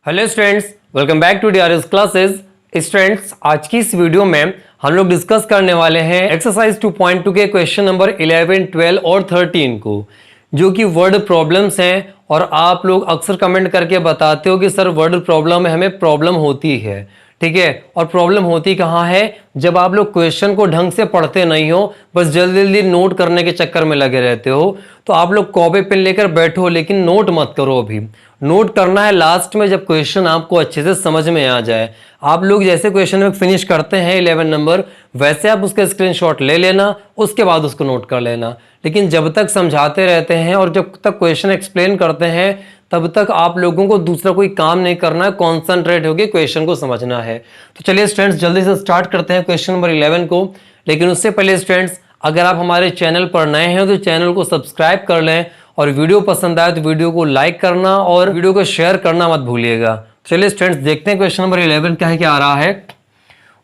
Hello students, welcome back to DRS classes. Students, आज की इस वीडियो में हम लोग डिस्कस करने वाले हैं एक्सरसाइज 2.2 के क्वेश्चन नंबर 11, 12 और 13 को, जो कि वर्ड प्रॉब्लम्स हैं। और आप लोग अक्सर कमेंट करके बताते हो कि सर वर्ड प्रॉब्लम में हमें प्रॉब्लम होती है, ठीक है। और प्रॉब्लम होती कहाँ है? जब आप लोग क्वेश्चन को ढंग से पढ़ते नहीं हो, बस जल्दी जल्दी नोट करने के चक्कर में लगे रहते हो। तो आप लोग कॉपी पेन लेकर बैठो, लेकिन नोट मत करो। अभी नोट करना है लास्ट में, जब क्वेश्चन आपको अच्छे से समझ में आ जाए। आप लोग जैसे क्वेश्चन में फिनिश करते हैं 11 नंबर, वैसे आप उसका स्क्रीनशॉट ले लेना, उसके बाद उसको नोट कर लेना। लेकिन जब तक समझाते रहते हैं और जब तक क्वेश्चन एक्सप्लेन करते हैं, तब तक आप लोगों को दूसरा कोई काम नहीं करना है, कॉन्सेंट्रेट होकर क्वेश्चन को समझना है। तो चलिए स्टूडेंट्स, जल्दी से स्टार्ट करते हैं क्वेश्चन नंबर 11 को। लेकिन उससे पहले स्टूडेंट्स, अगर आप हमारे चैनल पर नए हैं तो चैनल को सब्सक्राइब कर लें, और वीडियो पसंद आए तो वीडियो को लाइक करना और वीडियो को शेयर करना मत भूलिएगा। चलिए स्टूडेंट्स, देखते हैं क्वेश्चन नंबर 11 क्या है, क्या आ रहा है।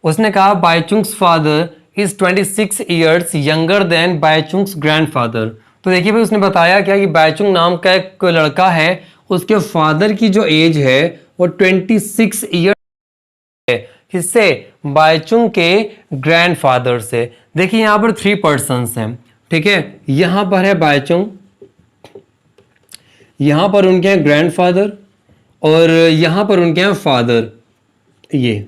उसने कहा Bhaichung's father is 26 years younger than Bhaichung's grandfather. तो देखिए भाई, उसने बताया क्या कि बायचुंग नाम का एक लड़का है, उसके फादर की जो एज है वो 26 ईयर है। किससे? बायचुंग के ग्रैंडफादर से। देखिए यहां पर 3 पर्सन्स हैं, ठीक है। यहां पर है बायचुंग, यहां पर उनके हैं ग्रैंडफादर, और यहां पर उनके हैं फादर, ये,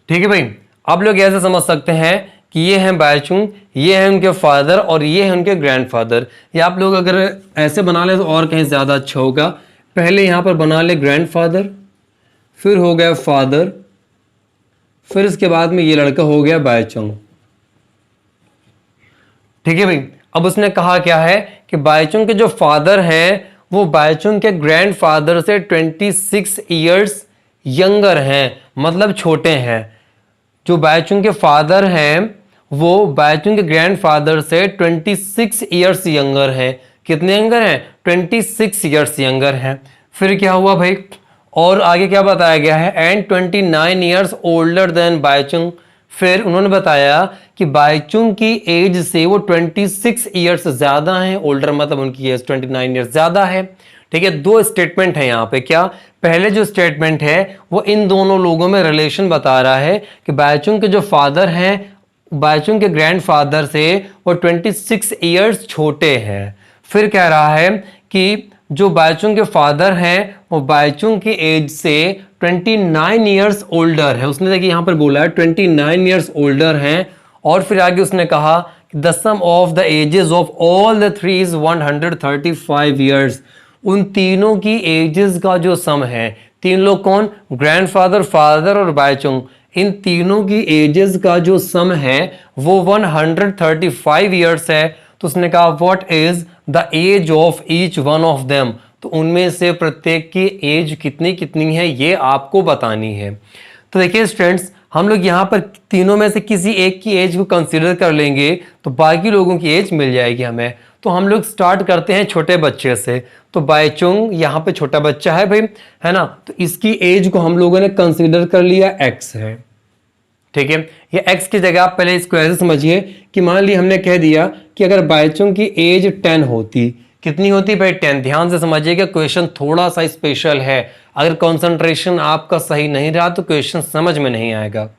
ठीक है भाई। आप लोग ऐसे समझ सकते हैं कि ये हैं बायचुंग, ये हैं उनके फादर, और ये हैं उनके ग्रैंडफादर। या आप लोग अगर ऐसे बना ले तो और कहीं ज्यादा अच्छा होगा। पहले यहां पर बना ले ग्रैंडफादर, फिर हो गया फादर, फिर इसके बाद में ये लड़का हो गया बायचुंग, ठीक है भाई। अब उसने कहा क्या है कि बायचुंग के जो फादर हैं वो बायचुंग के ग्रैंडफादर से 26 ईयर्स यंगर हैं, मतलब छोटे हैं। जो बायचुंग के फादर हैं वो बायचुंग के ग्रैंडफादर से 26 ईयर्स यंगर हैं। कितने यंगर हैं? 26 ईयर्स यंगर हैं। फिर क्या हुआ भाई, और आगे क्या बताया गया है? And 29 years older than Bhaichung. फिर उन्होंने बताया कि बायचुंग की एज से वो 26 ईयर्स ज्यादा हैं। ओल्डर मतलब उनकी एज 29 ईयर्स ज्यादा है, ठीक है। 2 स्टेटमेंट है यहाँ पे। क्या? पहले जो स्टेटमेंट है वो इन दोनों लोगों में रिलेशन बता रहा है कि बायचुंग के जो फादर हैं, बायचुंग के ग्रैंडफादर से वो 26 ईयर्स छोटे हैं। फिर कह रहा है कि जो बायचुंग के फादर हैं वो बायचुंग की एज से 29 ईयर्स ओल्डर है। उसने देखिए यहाँ पर बोला है 29 ईयर्स ओल्डर हैं। और फिर आगे उसने कहा the sum of the ages of all the three is 135 years. उन तीनों की एजेस का जो सम है, 3 लोग कौन? ग्रैंडफादर, फादर और बायचुंग। इन तीनों की एजेस का जो सम है वो 135 ईयर्स है। तो उसने कहा what is the age of each one of them. तो उनमें से प्रत्येक की एज कितनी कितनी है ये आपको बतानी है। तो देखिए स्टूडेंट्स, हम लोग यहाँ पर तीनों में से किसी एक की एज को कंसीडर कर लेंगे तो बाकी लोगों की एज मिल जाएगी हमें। तो हम लोग स्टार्ट करते हैं छोटे बच्चे से। तो बायचुंग यहाँ पे छोटा बच्चा है भाई, है ना। तो इसकी एज को हम लोगों ने कंसीडर कर लिया x है, ठीक है। ये x की जगह आप पहले इसको ऐसे समझिए कि मान ली हमने कह दिया कि अगर बायचुंग की एज 10 होती, कितनी होती भाई? 10। ध्यान से समझिएगा, क्वेश्चन थोड़ा सा स्पेशल है। अगर कंसंट्रेशन आपका सही नहीं रहा तो क्वेश्चन समझ में नहीं आएगा।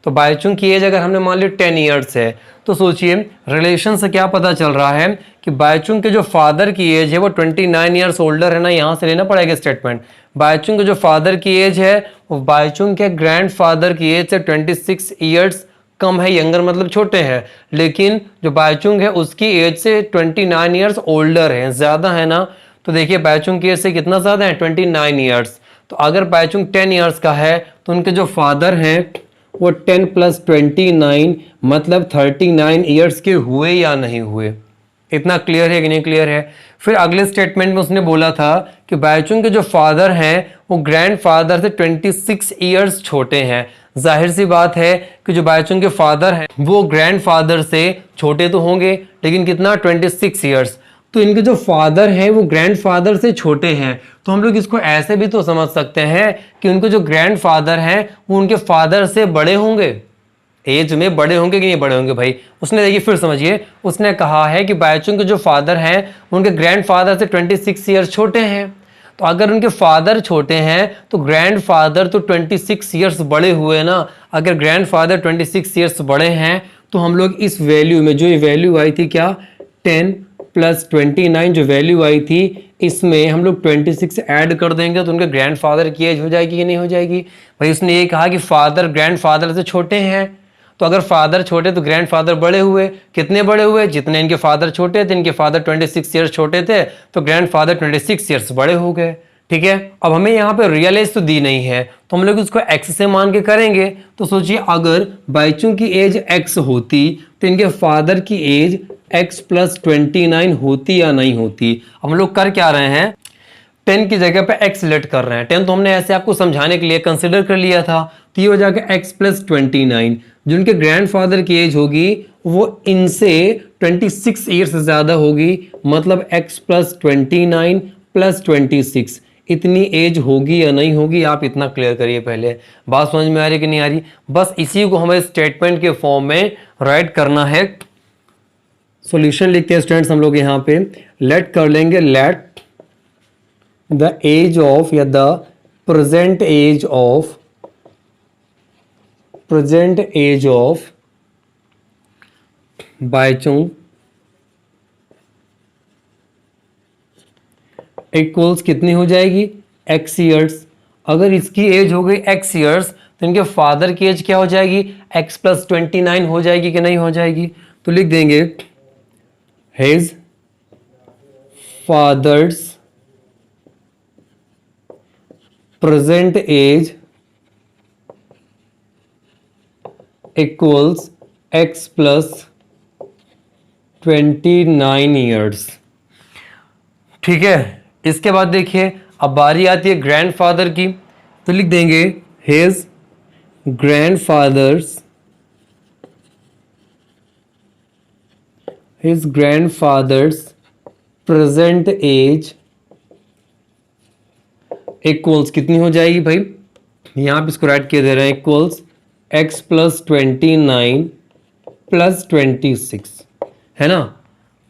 तो बायचुंग की एज अगर हमने मान ली 10 ईयर्स है, तो सोचिए रिलेशन से क्या पता चल रहा है कि बायचुंग के जो फादर की एज है वो 29 ईयर्स ओल्डर है ना। यहाँ से लेना पड़ेगा स्टेटमेंट। बायचुंग के जो फादर की एज है वो बायचुंग के ग्रैंडफादर की एज से 26 ईयर्स कम है, यंगर मतलब छोटे हैं। लेकिन जो बायचुंग है उसकी एज से 29 ईयर्स ओल्डर है, ज्यादा है ना। तो देखिए बायचुंग की एज से कितना ज्यादा है? 29 ईयर्स। तो अगर बायचुंग 10 ईयर्स का है तो उनके जो फादर हैं वो 10 + 29 मतलब 39 ईयर्स के हुए या नहीं हुए। इतना क्लियर है कि नहीं क्लियर है? फिर अगले स्टेटमेंट में उसने बोला था कि बायचुंग के जो फादर हैं वो ग्रैंडफादर से 26 ईयर्स छोटे हैं। जाहिर सी बात है कि जो बायचुंग के फादर हैं वो ग्रैंडफादर से छोटे तो होंगे, लेकिन कितना? 26 ईयर्स। तो इनके जो फादर हैं वो ग्रैंडफादर से छोटे हैं। तो हम लोग इसको ऐसे भी तो समझ सकते हैं कि उनके जो ग्रैंडफादर हैं वो उनके फादर से बड़े होंगे, एज में बड़े होंगे कि नहीं बड़े होंगे भाई। उसने देखिए फिर समझिए, उसने कहा है कि बायचुंग के जो फादर हैं उनके ग्रैंडफादर से 26 ईयर्स छोटे हैं। तो अगर उनके फादर छोटे हैं तो ग्रैंडफादर तो 26 ईयर्स बड़े हुए ना। अगर ग्रैंडफादर 26 ईयर्स बड़े हैं तो हम लोग इस वैल्यू में, जो ये वैल्यू आई थी क्या 10 प्लस 29 जो वैल्यू आई थी, इसमें हम लोग 26 ऐड कर देंगे तो उनके ग्रैंडफादर की एज हो जाएगी कि नहीं हो जाएगी। भाई उसने ये कहा कि फादर ग्रैंडफादर से छोटे हैं, तो अगर फादर छोटे तो ग्रैंडफादर बड़े हुए। कितने बड़े हुए? जितने इनके फादर छोटे थे, इनके फादर 26 ईयर्स छोटे थे, तो ग्रैंडफादर 26 ईयर्स बड़े हो गए। ठीक है, अब हमें यहाँ पे रियल एज तो दी नहीं है तो हम लोग उसको एक्स से मान के करेंगे। तो सोचिए अगर बाइचुंग की एज एक्स होती तो इनके फादर की एज एक्स प्लस 29 होती या नहीं होती। हम लोग कर क्या रहे हैं, 10 की जगह पे x लेट कर रहे हैं। 10 तो हमने ऐसे आपको समझाने के लिए कंसिडर कर लिया था, तो ये हो जाएगा x प्लस 29। जो उनके ग्रैंडफादर की एज होगी वो इनसे 26 ईयर से ज्यादा होगी, मतलब x प्लस 29 प्लस 26 इतनी एज होगी या नहीं होगी। आप इतना क्लियर करिए पहले, बात समझ में आ रही कि नहीं आ रही। बस इसी को हमें स्टेटमेंट के फॉर्म में राइट करना है। सॉल्यूशन लिखते हैं स्टूडेंट्स हम लोग यहाँ पे, लेट कर लेंगे, लेट the age of या the present age of Bhaichung equals कितनी हो जाएगी x ईयर्स। अगर इसकी एज हो गई x ईयर्स तो इनके फादर की एज क्या हो जाएगी x प्लस 29 हो जाएगी कि नहीं हो जाएगी। तो लिख देंगे his father's present age equals x plus 29 years। ठीक है, इसके बाद देखिए अब बारी आती है ग्रैंडफादर की, तो लिख देंगे his grandfather's present age equals कितनी हो जाएगी भाई, यहां पे इसको राइट किए दे रहे हैं, इक्वल्स x प्लस 29 प्लस 26 है ना।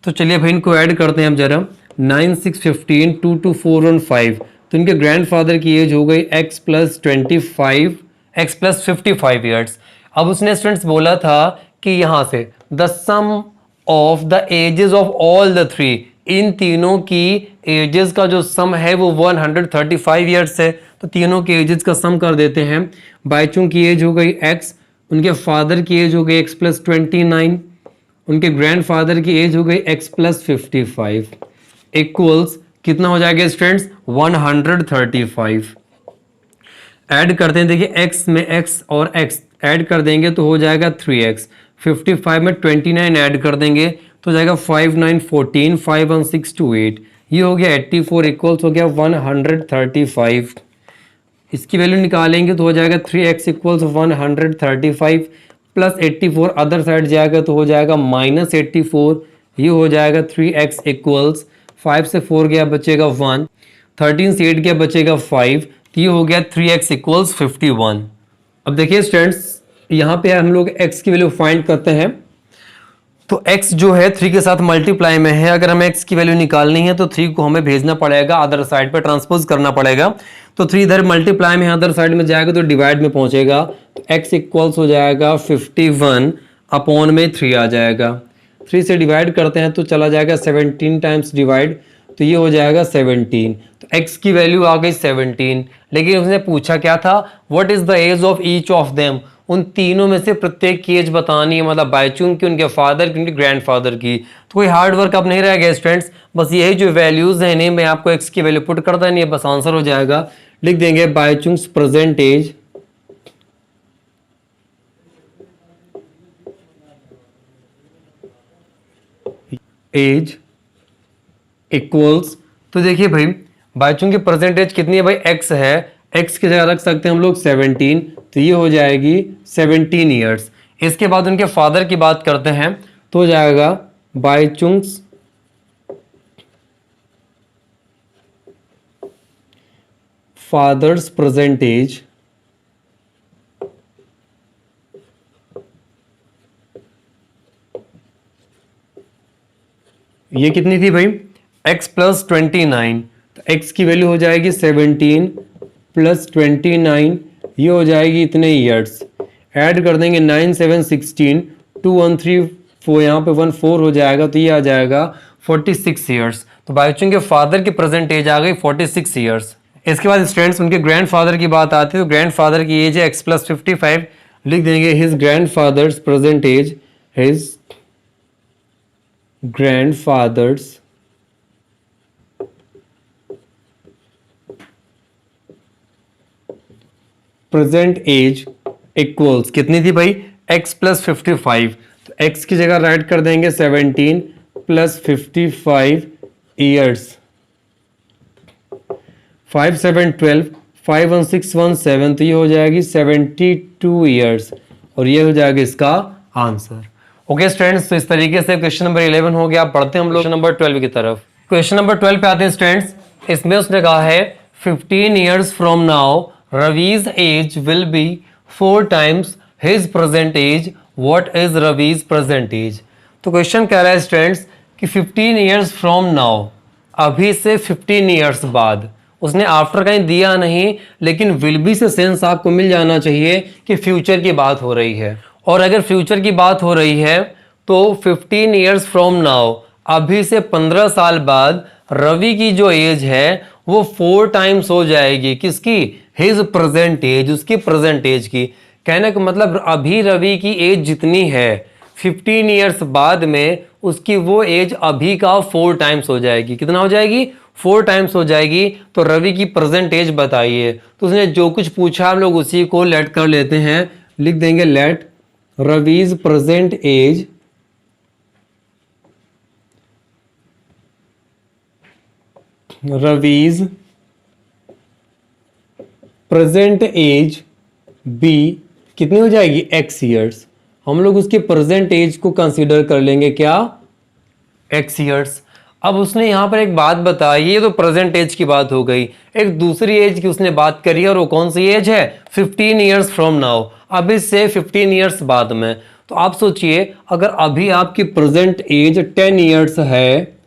तो चलिए भाई इनको ऐड करते हैं हम जरा, 9 6 15 2 2 4 1 5। तो इनके ग्रैंडफादर की एज हो गई x plus 25 x plus 55 years. अब उसने स्टूडेंट्स बोला था कि यहां से the sum of the ages of all the three, इन तीनों की एजेस का जो सम है वो 135 ईयर्स है। तो तीनों के एजेस का सम कर देते हैं। बाइचुंग की एज हो गई x, उनके फादर की एज हो गई x प्लस 29, उनके ग्रैंडफादर की एज हो गई x प्लस 55 इक्वल्स कितना हो जाएगा स्टूडेंट्स 135। ऐड करते हैं, देखिए x में x और x ऐड कर देंगे तो हो जाएगा 3x, 55 में 29 ऐड कर देंगे तो जाएगा 5 9 14 5 1 6 2 8, ये हो गया 84 इक्वल्स हो गया 135। इसकी वैल्यू निकालेंगे तो हो जाएगा 3x equals 135 plus 84 other side जाएगा तो हो जाएगा माइनस 84, ये हो जाएगा 3x इक्वल्स 5 से 4 गया बचेगा 1, 13 से 8 गया बचेगा 5, तो ये हो गया 3x इक्वल्स 51। अब देखिए स्टूडेंट्स यहाँ पे हम लोग x की वैल्यू फाइंड करते हैं, तो x जो है 3 के साथ मल्टीप्लाई में है। अगर हमें x की वैल्यू निकालनी है तो 3 को हमें भेजना पड़ेगा, अदर साइड पे ट्रांसपोज करना पड़ेगा। तो 3 इधर मल्टीप्लाई में है, अदर साइड में जाएगा तो डिवाइड में पहुंचेगा, तो x इक्वल्स हो जाएगा 51 अपॉन में 3 आ जाएगा। 3 से डिवाइड करते हैं तो चला जाएगा 17 टाइम्स डिवाइड, तो ये हो जाएगा 17। तो x की वैल्यू आ गई 17। लेकिन उसने पूछा क्या था, what is the age of each of them, उन तीनों में से प्रत्येक की एज बतानी है, मतलब बाइचुंग की, उनके फादर की, उनके ग्रैंडफादर की। तो कोई हार्ड वर्क अब नहीं रह गया स्टूडेंट्स, बस यही जो वैल्यूज हैं इन्हें मैं आपको x की वैल्यू पुट कर देनी है, बस आंसर हो जाएगा। लिख देंगे बाइचुंग्स प्रेजेंट एज इक्वल्स, तो देखिए भाई बाइचुंग की परसेंटेज कितनी है भाई, x है, x की जगह रख सकते हैं हम लोग 17, तो ये हो जाएगी 17 ईयर्स। इसके बाद उनके फादर की बात करते हैं तो हो जाएगा बाइचुंग्स फादर्स प्रेजेंट एज ये कितनी थी भाई x प्लस 29, तो x की वैल्यू हो जाएगी 17 प्लस 29, ये हो जाएगी इतने ईयर्स। ऐड कर देंगे 9 7 16, 2 1 3 4, यहाँ पे 1 4 हो जाएगा, तो ये आ जाएगा 46 ईयर्स। तो बाइचुंग के फादर की प्रेजेंट एज आ गई 46 ईयर्स। इसके बाद स्टूडेंट्स उनके ग्रैंडफादर की बात आती है, तो ग्रैंडफादर की एज है x प्लस 55, लिख देंगे his grandfather's present age, his grandfather's present age equals कितनी थी भाई, x प्लस 55, तो x की जगह राइट कर देंगे 17 प्लस 55 ईयर्स। 5 7 12, 5 1 6 1 7, तो ये हो जाएगी 72 ईयर्स, और ये हो जाएगा इसका आंसर। ओके स्टूडेंट्स, तो इस तरीके से क्वेश्चन नंबर 11 हो गया। पढ़ते हैं हम लोग नंबर 12 की तरफ। क्वेश्चन नंबर 12 पे आते हैं स्टूडेंट्स। इसमें उसने कहा है 15 years from now Ravi's age will be 4 times his present age, what is Ravi's present age. तो क्वेश्चन कह रहा है स्टूडेंट्स कि 15 ईयर्स फ्रॉम नाउ, अभी से 15 ईयर्स बाद, उसने आफ्टर कहीं दिया नहीं, लेकिन विल बी से सेंस आपको मिल जाना चाहिए कि फ्यूचर की बात हो रही है। और अगर फ्यूचर की बात हो रही है तो 15 ईयर्स फ्रॉम नाउ, अभी से 15 साल बाद रवि की जो एज है वो 4 टाइम्स हो जाएगी। किसकी? हिज प्रेजेंट एज, उसकी प्रेजेंट एज की। कहने का मतलब अभी रवि की एज जितनी है 15 ईयर्स बाद में उसकी वो एज अभी का 4 टाइम्स हो जाएगी। कितना हो जाएगी? 4 टाइम्स हो जाएगी। तो रवि की प्रेजेंट एज बताइए। तो उसने जो कुछ पूछा हम लोग उसी को लेट कर लेते हैं, लिख देंगे let Ravi's present age Ravi's present age be कितनी हो जाएगी? x years. हम लोग उसके प्रेजेंट एज को कंसीडर कर लेंगे, क्या? x years. अब उसने यहां पर एक बात बताई, ये तो प्रेजेंट एज की बात हो गई। एक दूसरी एज की उसने बात करी और वो कौन सी एज है? 15 ईयर्स फ्रॉम नाउ, अभी से 15 ईयर्स बाद में। तो आप सोचिए, अगर अभी आपकी प्रेजेंट एज 10 ईयर्स है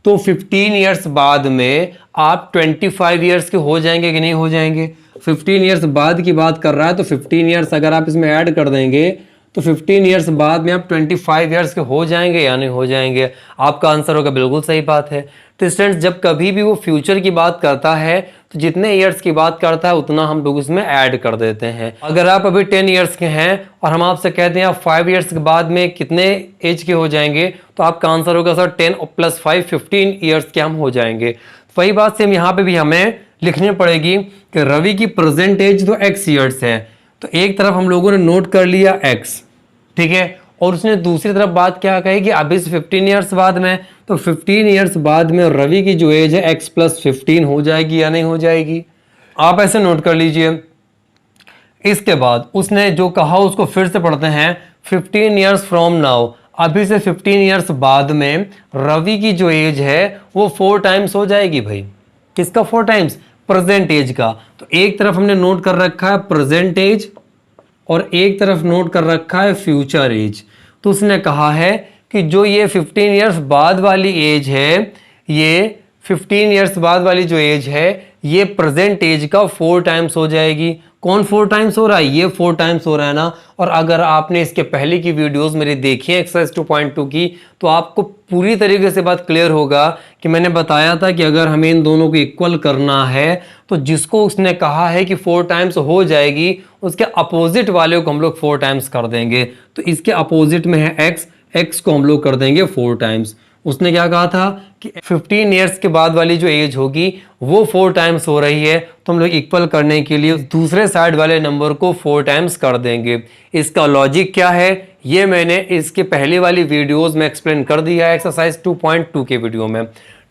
तो 15 ईयर्स बाद में आप 25 ईयर्स के हो जाएंगे कि नहीं हो जाएंगे? 15 ईयर्स बाद की बात कर रहा है, तो 15 ईयर्स अगर आप इसमें ऐड कर देंगे तो 15 ईयर्स बाद में आप 25 ईयर्स के हो जाएंगे या नहीं हो जाएंगे? आपका आंसर होगा बिल्कुल सही बात है। तो स्टूडेंट्स, जब कभी भी वो फ्यूचर की बात करता है तो जितने ईयर्स की बात करता है उतना हम लोग इसमें ऐड कर देते हैं। अगर आप अभी 10 ईयर्स के हैं और हम आपसे कहते हैं आप 5 ईयर्स के बाद में कितने एज के हो जाएंगे, तो आपका आंसर होगा सर 10 + 5 15 ईयर्स के हम हो जाएंगे। वही बात सेम यहाँ पे भी हमें लिखनी पड़ेगी कि रवि की प्रेजेंट एज तो x ईयर्स है, तो एक तरफ हम लोगों ने नोट कर लिया x, ठीक है, और उसने दूसरी तरफ बात क्या कही कि अभी से 15 ईयर्स बाद में, तो 15 ईयर्स बाद में रवि की जो एज है x + 15 हो जाएगी या नहीं हो जाएगी? आप ऐसे नोट कर लीजिए। इसके बाद उसने जो कहा उसको फिर से पढ़ते हैं। 15 ईयर्स फ्रॉम नाउ, अभी से 15 ईयर्स बाद में रवि की जो एज है वो 4 टाइम्स हो जाएगी। भाई किसका 4 टाइम्स? प्रेजेंट एज का। तो एक तरफ हमने नोट कर रखा है प्रेजेंट एज और एक तरफ नोट कर रखा है फ्यूचर एज। तो उसने कहा है कि जो ये 15 ईयर्स बाद वाली एज है, ये 15 ईयर्स बाद वाली जो एज है ये प्रेजेंट एज का 4 टाइम्स हो जाएगी। कौन 4 टाइम्स हो रहा है? ये 4 टाइम्स हो रहा है ना। और अगर आपने इसके पहले की वीडियोस मेरी देखी है एक्सरसाइज 2.2 की, तो आपको पूरी तरीके से बात क्लियर होगा कि मैंने बताया था कि अगर हमें इन दोनों को इक्वल करना है तो जिसको उसने कहा है कि 4 टाइम्स हो जाएगी उसके अपोजिट वाले को हम लोग 4 टाइम्स कर देंगे। तो इसके अपोजिट में है x को हम लोग कर देंगे 4 टाइम्स। उसने क्या कहा था कि 15 ईयर्स के बाद वाली जो एज होगी वो 4 टाइम्स हो रही है, तो हम लोग इक्वल करने के लिए दूसरे साइड वाले नंबर को 4 टाइम्स कर देंगे। इसका लॉजिक क्या है ये मैंने इसके पहले वाली वीडियोस में एक्सप्लेन कर दिया है एक्सरसाइज 2.2 के वीडियो में,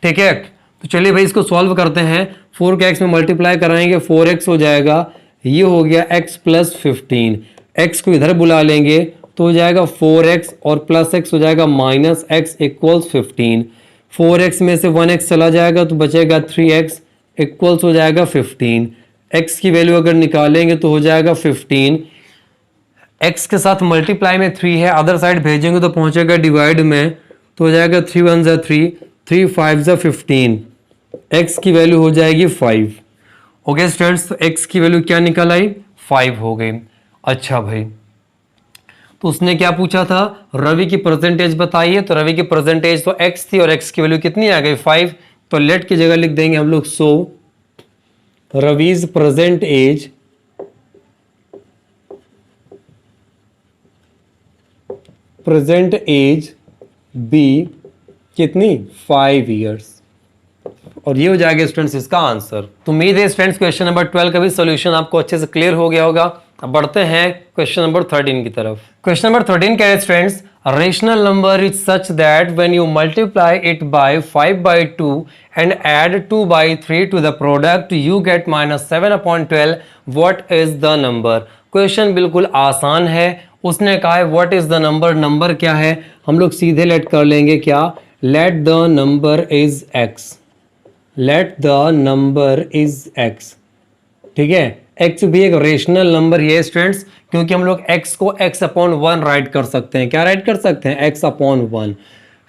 ठीक है। तो चलिए भाई इसको सॉल्व करते हैं। 4 के x में मल्टीप्लाई कराएंगे 4x हो जाएगा, ये हो गया x + 15। x को इधर बुला लेंगे तो हो जाएगा 4x और प्लस x हो जाएगा -x = 15। 4x में से 1x चला जाएगा तो बचेगा 3x इक्वल्स हो जाएगा 15। x की वैल्यू अगर निकालेंगे तो हो जाएगा 15। x के साथ मल्टीप्लाई में 3 है, अदर साइड भेजेंगे तो पहुंचेगा डिवाइड में, तो हो जाएगा 3 × 1 = 3, 3 × 5 = 15। x की वैल्यू हो जाएगी 5। ओके स्टूडेंट्स, तो x की वैल्यू क्या निकल आई, 5 हो गई। अच्छा भाई, तो उसने क्या पूछा था, रवि की परसेंटेज बताइए। तो रवि की परसेंटेज तो x थी और x की वैल्यू कितनी आ गई, 5। तो लेट की जगह लिख देंगे हम लोग सो रवीज प्रेजेंट एज बी कितनी, 5 ईयर्स। और ये हो जाएगा स्टूडेंट्स इसका आंसर। तो उम्मीद है स्टूडेंट्स क्वेश्चन नंबर 12 का भी सॉल्यूशन आपको अच्छे से क्लियर हो गया होगा। अब बढ़ते हैं क्वेश्चन नंबर 13 की तरफ। क्वेश्चन नंबर 13 कह रहे students, rational number is such that when you multiply it by 5/2 and add 2/3 to the product you get -7/12। What is the number. Question बिल्कुल आसान है। उसने कहा है what is the number, number क्या है, हम लोग सीधे लेट कर लेंगे क्या, let the number is x, let the number is x। ठीक है, x भी एक रेशनल नंबर ही है स्टूडेंट्स, क्योंकि हम लोग x को x/1 राइट कर सकते हैं। क्या राइट कर सकते हैं, x/1,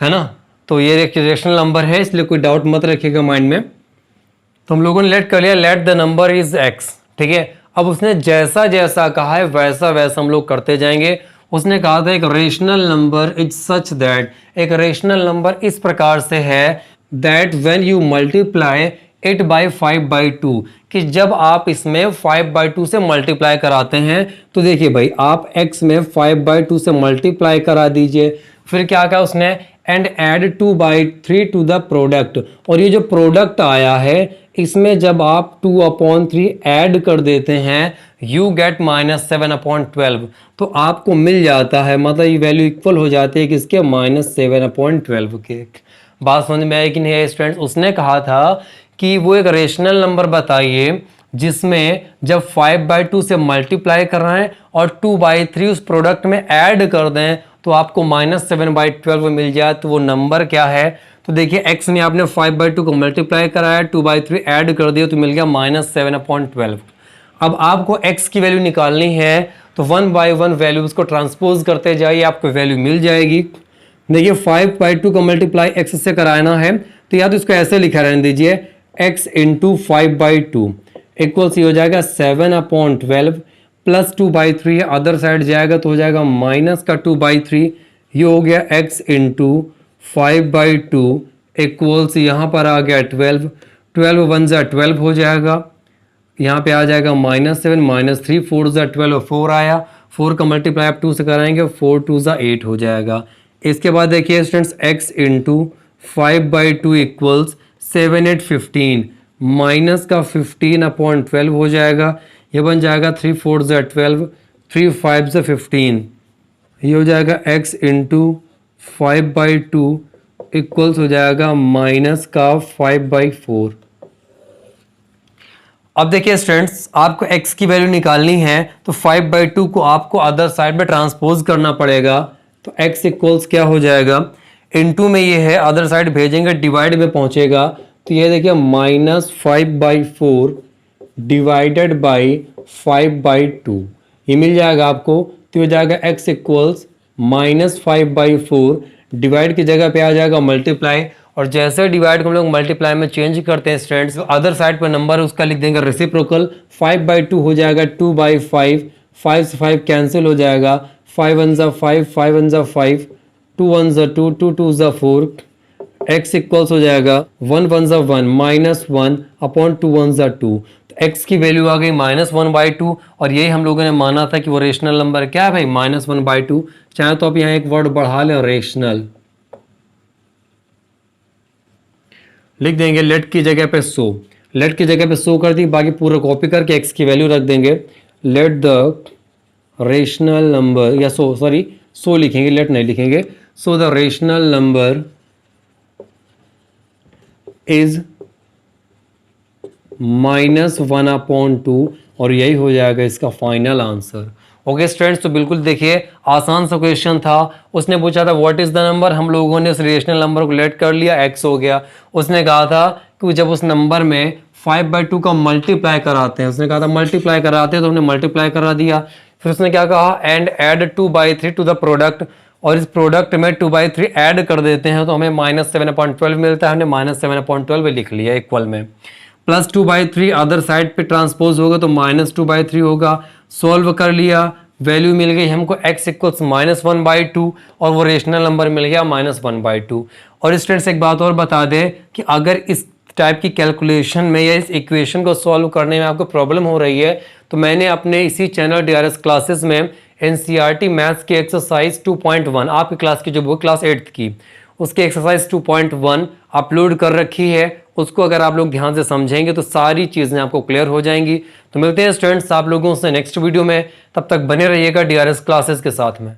है ना। तो ये एक रेशनल नंबर है, इसलिए कोई डाउट मत रखिएगा माइंड में। तो हम लोगों ने लेट कर लिया, late the number is x। ठीक है, अब उसने जैसा जैसा कहा है वैसा वैसा हम लोग करते जाएंगे। उसने कहा था एक rational number is such that, एक रेशनल नंबर इस प्रकार से है that when you multiply it by 5/2, कि जब आप इसमें 5/2 से मल्टीप्लाई कराते हैं, तो देखिए भाई आप x में 5/2 से मल्टीप्लाई करा दीजिए, फिर क्या कहा उसने, and add 2/3 to the product. और ये जो प्रोडक्ट आया है इसमें जब आप 2/3 ऐड कर देते हैं यू गेट -7/12, तो आपको मिल जाता है, मतलब ये वैल्यू इक्वल हो जाती है किसके, -7/12 के। बात समझ में आई कि नहीं है स्टूडेंट्स। उसने कहा था कि वो एक रेशनल नंबर बताइए जिसमें जब 5/2 से मल्टीप्लाई कर रहे हैं और 2/3 उस प्रोडक्ट में ऐड कर दें तो आपको -7/12 मिल जाए, तो वो नंबर क्या है। तो देखिए x में आपने 5/2 को मल्टीप्लाई कराया, 2/3 ऐड कर दिया, तो मिल गया -7/12। अब आपको x की वैल्यू निकालनी है, तो 1 बाय 1 वैल्यूज को ट्रांसपोज करते जाइए, आपको वैल्यू मिल जाएगी। देखिए 5/2 का मल्टीप्लाई x से कराना है, तो या तो इसको ऐसे लिखा रहने दीजिए, x इंटू 5/2 इक्वल्स हो जाएगा 7/12 प्लस 2/3 अदर साइड जाएगा तो हो जाएगा माइनस का 2/3। ये हो गया x इंटू 5/2 इक्वल्स यहाँ पर आ गया 12, 12 1 जा 12 हो जाएगा, यहाँ पे आ जाएगा -7 -3 4 जा 12, 4 आया, 4 का मल्टीप्लाई आप 2 से कराएंगे, 4 2 जा 8 हो जाएगा। इसके बाद देखिए students x into 5/2 equals 7 8 15 minus का 15/12 हो जाएगा, ये बन जाएगा 3 4 जा 12, 3 5 जा 15, ये हो जाएगा x इंटू 5/2 इक्वल्स हो जाएगा माइनस का 5/4। अब देखिए स्टूडेंट्स आपको x की वैल्यू निकालनी है, तो 5/2 को आपको अदर साइड में ट्रांसपोज करना पड़ेगा, तो x इक्वल्स क्या हो जाएगा, इनटू में ये है अदर साइड भेजेंगे डिवाइड में पहुंचेगा, तो ये देखिए -5/4 डिवाइडेड बाई 5/2 ये मिल जाएगा आपको, तो हो जाएगा x इक्वल्स -5/4 डिवाइड की जगह पे आ जाएगा मल्टीप्लाई, और जैसे डिवाइड को हम लोग मल्टीप्लाई में चेंज करते हैं स्टूडेंट्स, तो अदर साइड पर नंबर उसका लिख देंगे रेसिप्रोकल, 5/2 हो जाएगा 2/5, 5 से 5 कैंसिल हो जाएगा, 5 1 जा 5, 5 1 जा 5, 2 1 जा 2, 2 2 जा 4, x इक्वल्स हो जाएगा 1 1 जा 1 -1/2 1 जा 2, तो x की वैल्यू आ गई -1/2, और यही हम लोगों ने माना था कि वो रेशनल नंबर क्या है भाई, -1/2। चाहे तो आप यहाँ एक वर्ड बढ़ा लें, रेशनल लिख देंगे, लेट की जगह पे सो, लेट की जगह पे सो कर दी, बाकी पूरा कॉपी करके x की वैल्यू रख देंगे, लेट द रेशनल नंबर, या सो लिखेंगे, लेट नहीं लिखेंगे, so the rational number is -1/2, और यही हो जाएगा इसका फाइनल आंसर। ओके स्टूडेंट्स, तो बिल्कुल देखिए आसान सा क्वेश्चन था। उसने पूछा था व्हाट इज द नंबर, हम लोगों ने उस रेशनल नंबर को लेट कर लिया, x हो गया। उसने कहा था कि जब उस नंबर में 5/2 का मल्टीप्लाई कराते हैं, उसने कहा था मल्टीप्लाई कराते हैं, तो हमने मल्टीप्लाई करा दिया। फिर उसने क्या कहा, and add 2/3 to the product, और इस प्रोडक्ट में 2/3 ऐड कर देते हैं तो हमें -7/12 मिलता है। हमने -7/12 लिख लिया इक्वल में, प्लस 2/3 अदर साइड पे ट्रांसपोज होगा तो -2/3 होगा। सॉल्व कर लिया, वैल्यू मिल गई हमको x इक्वल्स -1/2 और वो रेशनल नंबर मिल गया -1/2। और स्टूडेंट्स एक बात और बता दें कि अगर इस टाइप की कैलकुलेशन में या इस इक्वेशन को सॉल्व करने में आपको प्रॉब्लम हो रही है तो मैंने अपने इसी चैनल DRS क्लासेस में NCERT मैथ्स की एक्सरसाइज 2.1 आपकी क्लास की जो बुक क्लास 8th की उसकी एक्सरसाइज 2.1 अपलोड कर रखी है। उसको अगर आप लोग ध्यान से समझेंगे तो सारी चीज़ें आपको क्लियर हो जाएंगी। तो मिलते हैं स्टूडेंट्स आप लोगों से नेक्स्ट वीडियो में, तब तक बने रहिएगा DRS क्लासेस के साथ में।